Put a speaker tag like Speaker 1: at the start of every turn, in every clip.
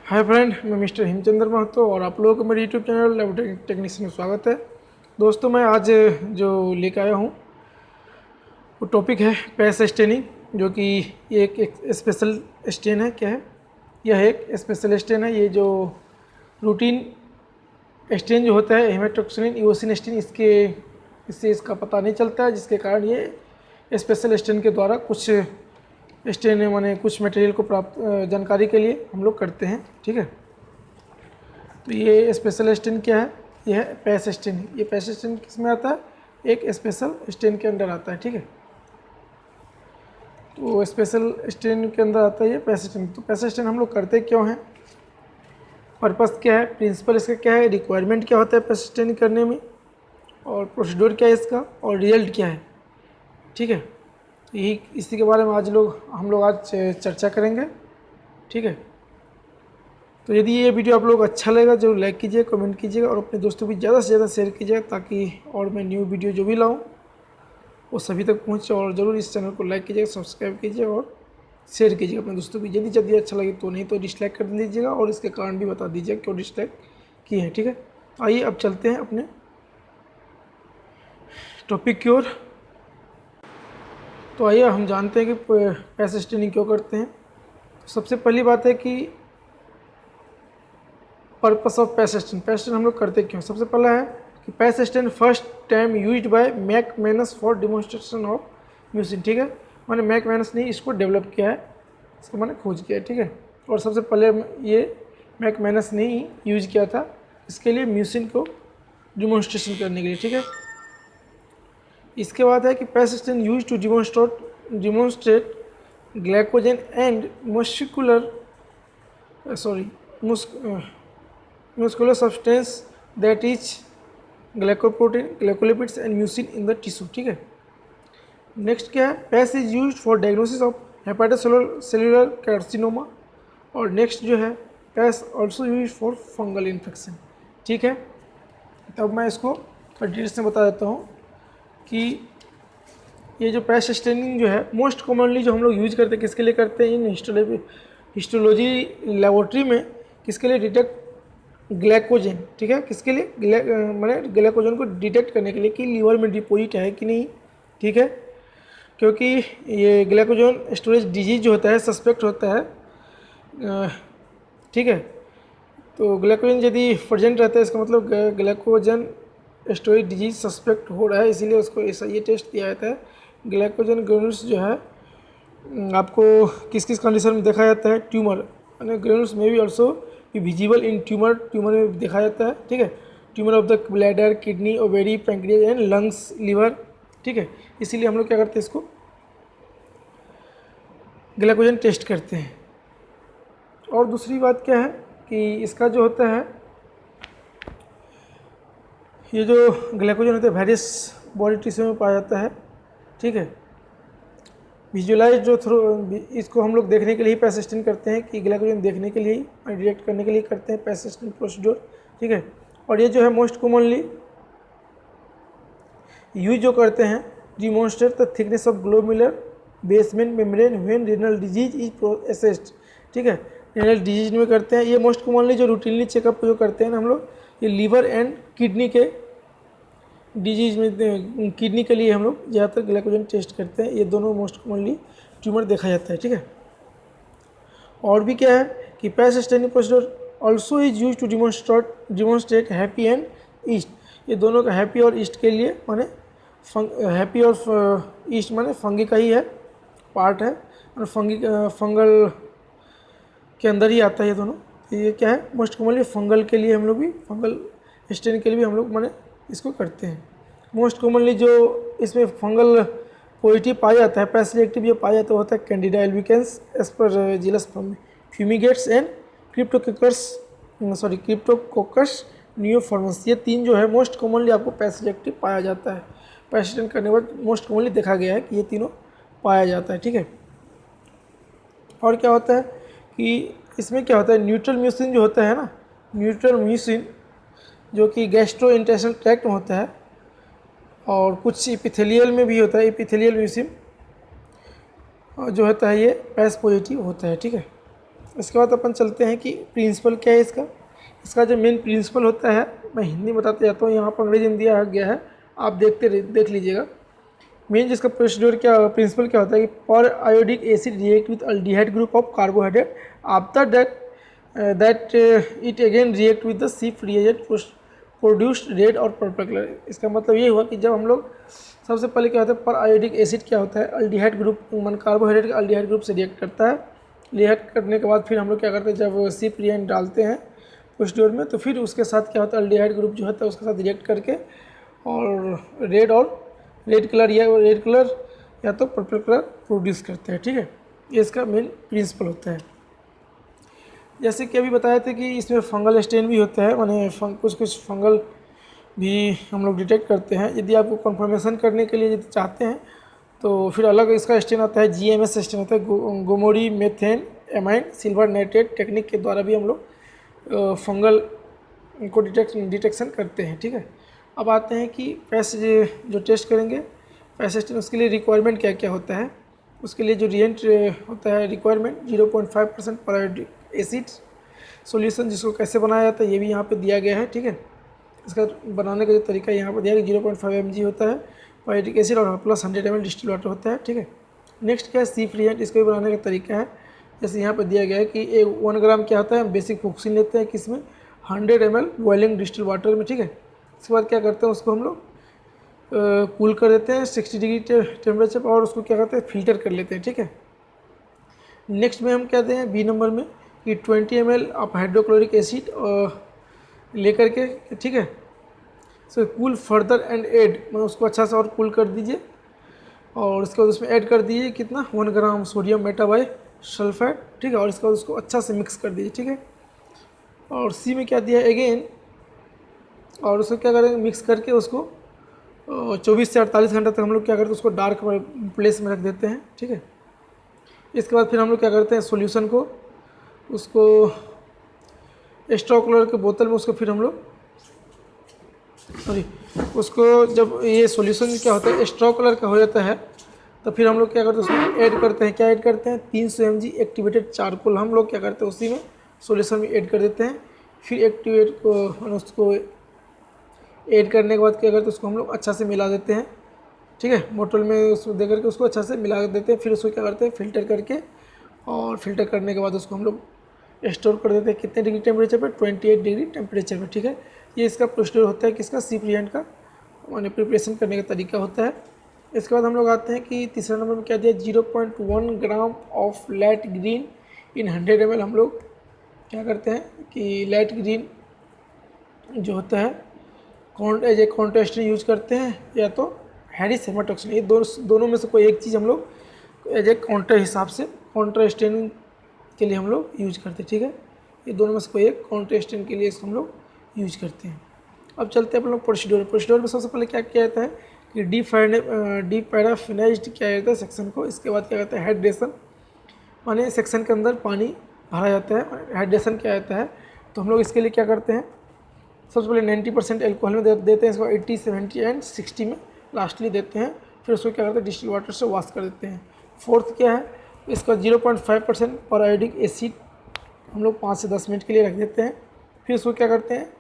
Speaker 1: Hi friend, मैं mister हिमचंद्र Mahato और आप लोगों को मेरे यूट्यूब चैनल लैबोरेटरी टेक्नीशियन में स्वागत है। दोस्तों, मैं आज जो लेकर आया हूँ वो टॉपिक है पैस स्टेनिंग, जो कि एक स्पेशल स्टेन है। क्या है यह? एक स्पेशल स्टेन है। ये जो रूटीन स्टेन जो होता है हेमेटोक्सिलिन इओसिन स्टेन, इससे इसका पता नहीं चलता है, जिसके कारण ये स्पेशल स्टेन के द्वारा कुछ स्टेन माने कुछ मटेरियल को प्राप्त जानकारी के लिए हम लोग करते हैं। ठीक है, तो ये स्पेशल स्टेन क्या है? यह है पैस स्टेन। ये पैस स्टेन किस में आता है? एक स्पेशल स्टेन के अंदर आता है। ठीक है, तो स्पेशल स्टेन के अंदर आता है ये पैस स्टेन। तो पैस स्टेन हम लोग करते क्यों हैं, पर्पस क्या है, प्रिंसिपल इसका क्या है, रिक्वायरमेंट क्या होता है पैस स्टेन करने में, और प्रोसीड्योर क्या है इसका, और रिजल्ट क्या है। ठीक है, यही इसी के बारे में हम लोग आज चर्चा करेंगे। ठीक है, तो यदि ये वीडियो आप लोग अच्छा लगेगा जरूर लाइक कीजिए, कमेंट कीजिएगा और अपने दोस्तों को ज़्यादा से ज़्यादा शेयर कीजिएगा, ताकि और मैं न्यू वीडियो जो भी लाऊं वो सभी तक पहुंचे। और ज़रूर इस चैनल को लाइक कीजिएगा, सब्सक्राइब कीजिए और शेयर कीजिएगा अपने दोस्तों को। यदि जल्दी अच्छा लगे तो, नहीं तो डिसलाइक कर दीजिएगा और इसके कारण भी बता दीजिएगा क्यों डिसलाइक किए हैं। ठीक है, आइए अब चलते हैं अपने टॉपिक की ओर। तो आइए हम जानते हैं कि पैस स्टेनिंग क्यों करते हैं। तो सबसे पहली बात है कि purpose of PAS stain. PAS stain हम लोग करते क्यों? सबसे पहला है कि PAS stain first time used by McManus for demonstration of mucin. ठीक है, मैंने मैकमैनस ने इसको डेवलप किया है, इसको मैंने खोज किया है। ठीक है, और सबसे पहले ये मैकमैनस ने ही यूज किया था इसके लिए, म्यूसिन को डिमॉन्स्ट्रेशन करने के लिए। ठीक है, इसके बाद है कि PAS stain use to demonstrate glycogen and muscular substance that is glycoprotein, glycolipids and mucin in the tissue। ठीक है, नेक्स्ट क्या है, पैस is used for diagnosis of hepatocellular carcinoma. और नेक्स्ट जो है, पैस also use for fungal infection. ठीक है, तब मैं इसको डिटेल्स में बता देता हूँ कि ये जो पैस स्टेनिंग जो है मोस्ट कॉमनली जो हम लोग यूज करते हैं, किसके लिए करते हैं, इन हिस्टोलॉजी लेबोरेटरी में किसके लिए, डिटेक्ट ग्लाइकोजन। ठीक है, किसके लिए, मैंने ग्लाइकोजन को डिटेक्ट करने के लिए कि लीवर में डिपोजिट है कि नहीं। ठीक है, क्योंकि ये ग्लाइकोजन स्टोरेज डिजीज जो होता है सस्पेक्ट होता है। ठीक है, तो ग्लाइकोजन यदि प्रेजेंट रहता है इसका मतलब ग्लाइकोजन स्टोरेज डिजीज सस्पेक्ट हो रहा है, इसीलिए उसको ऐसा ये टेस्ट किया जाता है। ग्लाइकोजन ग्रेनुल्स जो है आपको किस किस कंडीशन में देखा जाता है, ट्यूमर, यानी ग्रेनुल्स में भी ऑल्सो विजिबल इन ट्यूमर में देखा जाता है। ठीक है, tumour of the bladder, kidney, ovary, pancreas and lungs, liver. ठीक है, इसीलिए हम लोग क्या करते हैं, इसको ग्लाइकोजन टेस्ट करते हैं। और दूसरी बात क्या है कि इसका जो होता है, ये जो ग्लाइकोजन होता है वेरियस बॉडी टिश्यू में पाया जाता है। ठीक है, विजुअलाइज जो थ्रू इसको हम लोग देखने के लिए पैस स्टेन करते हैं, कि ग्लाइकोजन देखने के लिए डिटेक्ट करने के लिए करते हैं पैस स्टेन प्रोसीड्योर। ठीक है, और ये जो है मोस्ट कॉमनली यूज जो करते हैं, demonstrate the thickness of glomerular basement membrane when renal disease is assessed. ठीक है, रीनल डिजीज में करते हैं। ये मोस्ट कॉमनली जो रूटीनली चेकअप जो करते हैं ना हम लोग, ये लीवर एंड किडनी के डिजीज में, किडनी के लिए हम लोग ज़्यादातर ग्लाइकोजन टेस्ट करते हैं। ये दोनों मोस्ट कॉमनली ट्यूमर देखा जाता है। ठीक है, और भी क्या है कि PAS staining procedure also is use to demonstrate hyphae and yeast. ये दोनों का हैप्पी और ईस्ट के लिए, माने हैप्पी और ईस्ट माने फंगी का ही है पार्ट है, और फंगल के अंदर ही आता है ये दोनों। ये क्या है, मोस्ट कॉमनली फंगल के लिए हम लोग भी, फंगल स्टेन के लिए भी हम लोग माने इसको करते हैं। मोस्ट कॉमनली जो इसमें फंगल पॉजिटिव पाया जाता है, पैस रिएक्टिव जो पाया जाता है होता है Candida albicans, Aspergillus fumigatus and Cryptococcus neoformans. ये तीन जो है मोस्ट कॉमनली आपको पैस रिएक्टिव पाया जाता है। पैस स्टेन करने के बाद मोस्ट कॉमनली देखा गया है कि ये तीनों पाया जाता है। ठीक है, और क्या होता है कि इसमें क्या होता है, न्यूट्रल म्यूसिन जो होता है ना, न्यूट्रल म्यूसिन जो कि गैस्ट्रो इंटेस्टाइनल ट्रैक्ट में होता है, और कुछ इपिथेलियल में भी होता है, इपिथेलियल म्यूसिन जो होता है ये पैस पॉजिटिव होता है। ठीक है, इसके बाद अपन चलते हैं कि प्रिंसिपल क्या है इसका। इसका जो मेन प्रिंसिपल होता है, मैं हिंदी में बताते जाता हूँ, यहाँ पर अंग्रेजी में दिया गया है, आप देख लीजिएगा। मेन जिसका प्रोसीड्योर क्या प्रिंसिपल क्या होता है कि periodic acid react with aldehyde group of carbohydrate after that it again react with the Schiff reagent produced red और पर्पल कलर। इसका मतलब ये हुआ कि जब हम लोग सबसे पहले क्या होता है, पर आयोडिक एसिड क्या होता है, अल्डिहाइड ग्रुप मन कार्बोहाइड्रेट का अल्डिहाइड ग्रुप से रिएक्ट करता है। रिएक्ट करने के बाद फिर हम लोग क्या करते हैं, जब सिप रिएजेंट डालते हैं प्रोसीड्योर में, तो फिर उसके साथ क्या होता है, अल्डिहाइड ग्रुप जो होता है उसके साथ रिएक्ट करके और रेड कलर या तो पर्पल कलर प्रोड्यूस करते हैं। ठीक है, ये इसका मेन प्रिंसिपल होता है। जैसे कि अभी बताए थे कि इसमें फंगल स्टेन भी होता है, माने कुछ फंगल भी हम लोग डिटेक्ट करते हैं। यदि आपको कन्फर्मेशन करने के लिए यदि चाहते हैं तो फिर अलग इसका स्टेन आता है, GMS स्टेन होता है, Gomori methenamine silver nitrate technique के द्वारा भी हम लोग फंगल को डिटेक्शन करते हैं। ठीक है, अब आते हैं कि पैस जो टेस्ट करेंगे पैस स्टेन, उसके लिए रिक्वायरमेंट क्या क्या होता है। उसके लिए जो रिएंट होता है रिक्वायरमेंट 0.5% पर आयोडिक एसिड सॉल्यूशन, जिसको कैसे बनाया जाता है ये भी यहाँ पे दिया गया है। ठीक है, इसका बनाने का जो तरीका यहाँ पर दिया गया 0.5 mg होता है आयोडिक एसिड और प्लस 100 ml डिस्टिल वाटर होता है। ठीक है, नेक्स्ट क्या है सिप रिएंट, इसको भी बनाने का तरीका है। जैसे यहाँ पर दिया गया है कि 1 ग्राम क्या होता है, बेसिक फॉक्सिन लेते हैं किसमें 100 ml बॉइलिंग डिस्टिल वाटर में। ठीक है, इसके बाद क्या करते हैं, उसको हम लोग कूल कर देते हैं 60 डिग्री टेम्परेचर पर और उसको क्या करते हैं, फिल्टर कर लेते हैं। ठीक है, नेक्स्ट में हम कहते हैं बी नंबर में कि 20 ml आप हाइड्रोक्लोरिक एसिड लेकर के, ठीक है, so cool further and add, मतलब उसको अच्छा से और कूल कर दीजिए और उसके बाद उसमें ऐड कर दीजिए कितना 1 ग्राम सोडियम मेटाबाई सल्फाइड। ठीक है, और इसके बाद उसको अच्छा से मिक्स कर दीजिए। ठीक है, और सी में क्या दिया है अगेन, और उसको क्या करेंगे मिक्स करके उसको 24 से 48 घंटे तक हम लोग क्या करते हैं, उसको डार्क प्लेस में रख देते हैं। ठीक है, इसके बाद फिर हम लोग क्या करते हैं सॉल्यूशन को उसको स्ट्रॉ कलर के बोतल में उसको फिर हम लोग उसको जब ये सॉल्यूशन क्या होता है स्ट्रॉ कलर का हो जाता है तो फिर हम लोग क्या करते हैं उसमें ऐड करते हैं, क्या ऐड करते हैं 300 mg एक्टिवेटेड चारकोल हम लोग क्या करते हैं उसी में सॉल्यूशन में ऐड कर देते हैं। फिर एक्टिवेट को उसको ऐड करने के बाद क्या करते हैं उसको हम लोग अच्छा से मिला देते हैं। ठीक है, बोतल में उसको दे करके उसको अच्छा से मिला देते हैं। फिर उसको क्या करते हैं फिल्टर करके, और फिल्टर करने के बाद उसको हम लोग स्टोर कर देते हैं कितने डिग्री टेम्परेचर पर 28 डिग्री टेम्परेचर पर। ठीक है, ये इसका प्रोसीड्योर होता है किसका सिप रिएंट का, माने प्रिपरेशन करने का तरीका होता है। इसके बाद हम लोग आते हैं कि तीसरा नंबर में क्या दिया 0.1 gram of light green in 100 ml। हम लोग क्या करते हैं कि लाइट ग्रीन जो होता है एज ए कॉन्ट्रास्ट यूज करते हैं या तो हैरिस हेमाटोक्सिन, ये दोनों में से कोई एक चीज़ हम लोग एज ए काउंटर हिसाब से कॉन्ट्रास्टेन के लिए हम लोग यूज करते हैं। ठीक है, ये दोनों में से कोई एक कॉन्ट्रास्टेन के लिए इसको हम लोग यूज करते हैं। अब चलते हैं अपन लोग प्रोसीड्योर में सबसे पहले क्या किया जाता है कि डी पैराफिनाइज्ड किया जाता है सेक्शन को। इसके बाद क्या कहता है हाइड्रेशन, माने सेक्शन के अंदर पानी भरा जाता है, हाइड्रेशन किया जाता है। तो हम लोग इसके लिए क्या करते हैं सबसे पहले 90% एल्कोहल में देते हैं, इसको 80, 70 एंड 60 में लास्टली देते हैं। फिर उसको क्या करते हैं डिस्टिल वाटर से वॉश कर देते हैं। फोर्थ क्या है इसका 0.5% पर आयोडिक एसिड हम लोग 5 से 10 मिनट के लिए रख देते हैं। फिर उसको क्या करते हैं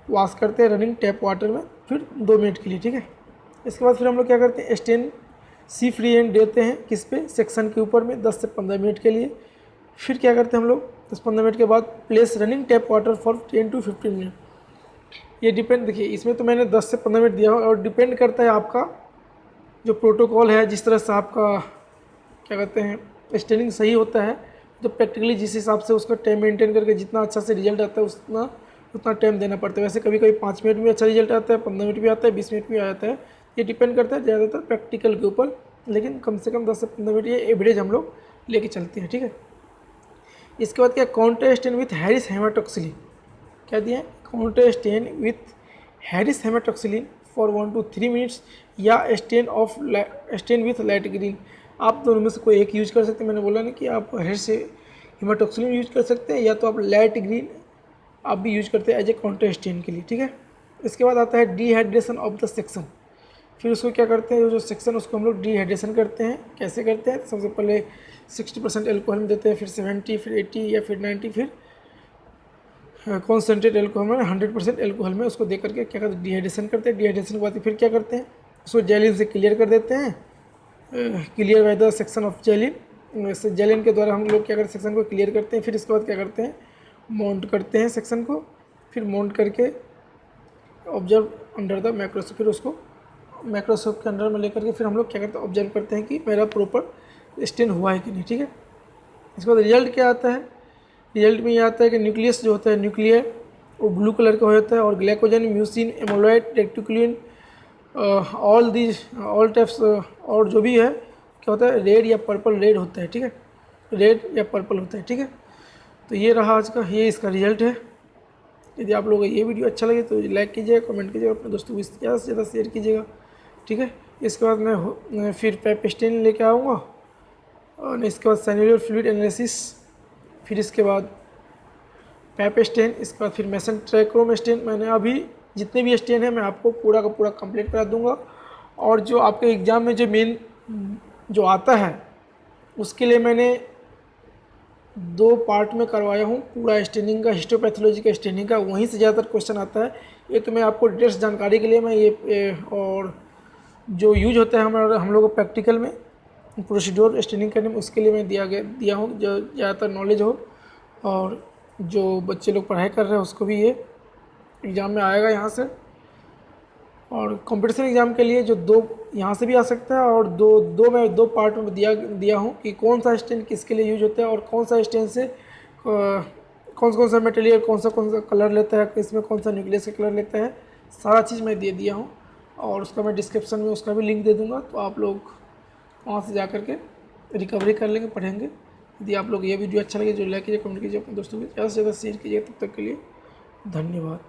Speaker 1: वॉश करते हैं रनिंग टैप वाटर में फिर 2 मिनट के लिए। ठीक है, इसके बाद फिर हम लोग क्या करते हैं स्टेन सिप रिएंट देते हैं किस पे सेक्शन के ऊपर में 10 से 15 मिनट के लिए। फिर क्या करते हैं हम लोग 10-15 मिनट के बाद place running tap water for 10 to 15 minute. ये डिपेंड, देखिए इसमें तो मैंने 10 से 15 मिनट दिया हो और डिपेंड करता है आपका जो प्रोटोकॉल है, जिस तरह से आपका क्या कहते हैं स्टेनिंग सही होता है, तो प्रैक्टिकली जिस हिसाब से उसका टाइम मेंटेन करके जितना अच्छा से रिजल्ट आता है उतना टाइम देना पड़ता है। वैसे कभी कभी 5 मिनट में अच्छा रिजल्ट आता है, 15 मिनट भी आता है, 20 मिनट भी आता है। ये डिपेंड करता है ज़्यादातर प्रैक्टिकल के ऊपर, लेकिन कम से कम 10 से 15 मिनट ये एवरेज हम लोग लेके चलते हैं। ठीक है, इसके बाद क्या कॉन्ट्रास्टेन विथ हैरिस हेमाटोक्सिलिन क्या दिया है counterstain with Harris haematoxylin for 1 to 3 minutes या स्टेन विथ लाइट ग्रीन। आप दोनों में से कोई एक यूज कर सकते हैं। मैंने बोला ना कि आप हैरिस हेमाटोक्सिलिन यूज कर सकते हैं या तो आप लाइट ग्रीन भी यूज करते हैं एज ए कॉन्ट्रास्टेन के लिए। ठीक है, इसके बाद आता है डिहाइड्रेशन ऑफ द सेक्शन। फिर उसको क्या करते हैं, जो सेक्शन उसको हम लोग डिहाइड्रेशन करते हैं। कैसे करते हैं, सबसे पहले 60% एल्कोहल में देते हैं, फिर 70, फिर 80 या फिर 90, फिर कॉन्सेंट्रेट एल्कोहल में 100% एल्कोहल में उसको दे करके क्या करते हैं, डिहाइड्रेशन करते हैं। डिहाइड्रेशन के बाद फिर क्या करते हैं, उसको जेलिन से क्लियर कर देते हैं, clear by the section of xylene. Xylene के द्वारा हम लोग क्या करते हैं, सेक्शन को क्लियर करते हैं। फिर इसके बाद क्या करते हैं, माउंट करते हैं सेक्शन को। फिर माउंट करके ऑब्जर्व अंडर द माइक्रोस्कोप, फिर उसको माइक्रोस्कोप के अंदर में लेकर के फिर हम लोग क्या करते हैं, ऑब्जर्व करते हैं कि मेरा प्रॉपर स्टेन हुआ है कि नहीं। ठीक है, इसके बाद रिजल्ट क्या आता है, रिजल्ट में ये आता है कि न्यूक्लियस जो होता है, न्यूक्लियर वो ब्लू कलर का होता है, और ग्लाइकोजन, म्यूसिन, एमोलॉइड, रेक्टिकुलिन, ऑल टाइप्स और जो भी है क्या होता है, रेड या पर्पल रेड होता है। ठीक है, रेड या पर्पल होता है। ठीक है, तो ये रहा आज का, ये इसका रिजल्ट है। यदि आप लोगों को ये वीडियो अच्छा लगे तो लाइक कीजिएगा, कमेंट कीजिएगा, अपने दोस्तों को ज़्यादा से ज़्यादा शेयर कीजिएगा। ठीक है, इसके बाद मैं फिर पेपेस्टेन लेके आऊँगा, और इसके बाद सैन्युलर फ्लूइड एनालिसिस, फिर इसके बाद पेपेस्टेन, इसके बाद फिर मेसन ट्रैक्रोम स्टेन। मैंने अभी जितने भी स्टेन हैं मैं आपको पूरा का पूरा कंप्लीट करा दूंगा। और जो आपके एग्ज़ाम में जो मेन जो आता है उसके लिए मैंने 2 पार्ट में करवाया हूँ, पूरा स्टेनिंग का, हिस्टोपैथोलॉजी का स्टेनिंग का, वहीं से ज़्यादातर क्वेश्चन आता है। ये तो मैं आपको डिटेल्स जानकारी के लिए मैं ये और जो यूज होता है हम लोग को प्रैक्टिकल में प्रोसीड्योर स्टेनिंग करने में, उसके लिए मैं दिया हूँ जो ज़्यादातर नॉलेज हो, और जो बच्चे लोग पढ़ाई कर रहे हैं उसको भी ये एग्ज़ाम में आएगा यहाँ से। और कंपटीशन एग्ज़ाम के लिए जो 2 यहाँ से भी आ सकता है, और दो पार्ट में दिया हूँ कि कौन सा स्टेन किसके लिए यूज होता है, और कौन सा स्टेन से कौन सा मटेरियल कौन सा कलर लेता है, इसमें कौन सा न्यूक्लियस का कलर लेता है, सारा चीज़ मैं दे दिया हूँ। और उसका मैं डिस्क्रिप्शन में उसका भी लिंक दे दूँगा, तो आप लोग वहाँ से जा कर के रिकवरी कर लेंगे, पढ़ेंगे। यदि आप लोग ये वीडियो अच्छा लगे जो लाइक कीजिए, कमेंट कीजिए, अपने दोस्तों को ज़्यादा से ज़्यादा शेयर कीजिए। तब तक के लिए धन्यवाद।